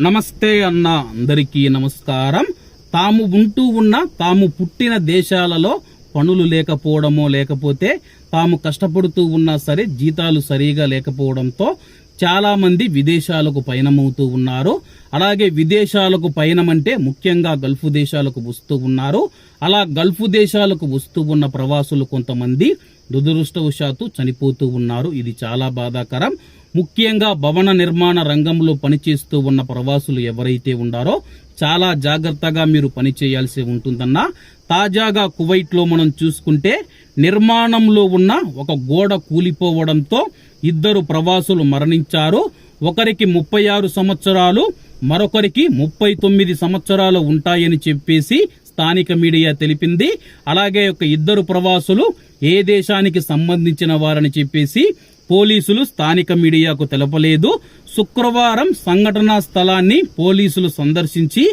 నమస్తే అన్న అందరికీ నమస్కారం. తాము ఉంటూ ఉన్న తాము పుట్టిన దేశాలలో పనులు లేకపోవడమో లేకపోతే తాము కష్టపడుతూ ఉన్నా సరే జీతాలు సరిగా లేకపోవడంతో చాలా మంది విదేశాలకు పయనమవుతూ ఉన్నారు. అలాగే విదేశాలకు పయనమంటే ముఖ్యంగా గల్ఫ్ దేశాలకు వస్తూ ఉన్నారు. అలా గల్ఫ్ దేశాలకు వస్తూ ఉన్న ప్రవాసులు కొంతమంది దురదృష్టవశాత్తు చనిపోతూ ఉన్నారు. ఇది చాలా బాధాకరం. ముఖ్యంగా భవన నిర్మాణ రంగంలో పనిచేస్తూ ఉన్న ప్రవాసులు ఎవరైతే ఉన్నారో చాలా జాగ్రత్తగా మీరు పనిచేయాల్సి ఉంటుందన్నా. తాజాగా కువైట్ లో మనం చూసుకుంటే నిర్మాణంలో ఉన్న ఒక గోడ కూలిపోవడంతో 2 ప్రవాసులు మరణించారు. ఒకరికి 36 సంవత్సరాలు, మరొకరికి 39 సంవత్సరాలు ఉంటాయని చెప్పేసి స్థానిక మీడియా తెలిపింది. అలాగే ఒక 2 ప్రవాసులు ఏ దేశానికి సంబంధించిన వారని చెప్పేసి పోలీసులు స్థానిక మీడియాకు తెలపలేదు. శుక్రవారం సంఘటనా స్థలాన్ని పోలీసులు సందర్శించి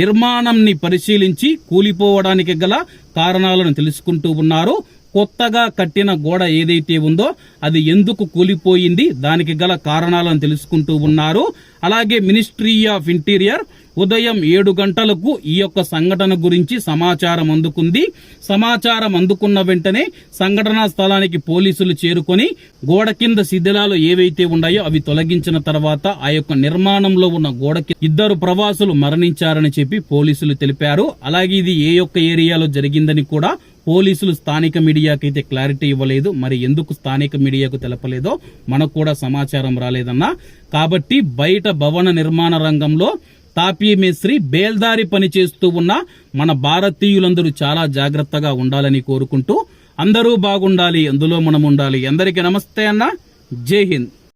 నిర్మాణంని పరిశీలించి కూలిపోవడానికి గల కారణాలను తెలుసుకుంటూ ఉన్నారు. కొత్తగా కట్టిన గోడ ఏదైతే ఉందో అది ఎందుకు కూలిపోయింది, దానికి గల కారణాలను తెలుసుకుంటూ ఉన్నారు. అలాగే మినిస్ట్రీ ఆఫ్ ఇంటీరియర్ ఉదయం 7 గంటలకు ఈ యొక్క సంఘటన గురించి సమాచారం అందుకుంది. సమాచారం అందుకున్న వెంటనే సంఘటనా స్థలానికి పోలీసులు చేరుకొని గోడ కింద శిథిలాలు ఏవైతే ఉన్నాయో అవి తొలగించిన తర్వాత ఆ యొక్క నిర్మాణంలో ఉన్న గోడకి 2 ప్రవాసులు మరణించారని చెప్పి పోలీసులు తెలిపారు. అలాగే ఇది ఏ యొక్క ఏరియాలో జరిగిందని కూడా పోలీసులు స్థానిక మీడియాకైతే క్లారిటీ ఇవ్వలేదు. మరి ఎందుకు స్థానిక మీడియాకు తెలపలేదో మనకు కూడా సమాచారం రాలేదన్నా. కాబట్టి బయట భవన నిర్మాణ రంగంలో తాపీ మేస్త్రి బేల్దారి పని చేస్తూ ఉన్న మన భారతీయులందరూ చాలా జాగ్రత్తగా ఉండాలని కోరుకుంటూ అందరూ బాగుండాలి, అందులో మనం ఉండాలి. అందరికీ నమస్తే అన్న. జై హింద్.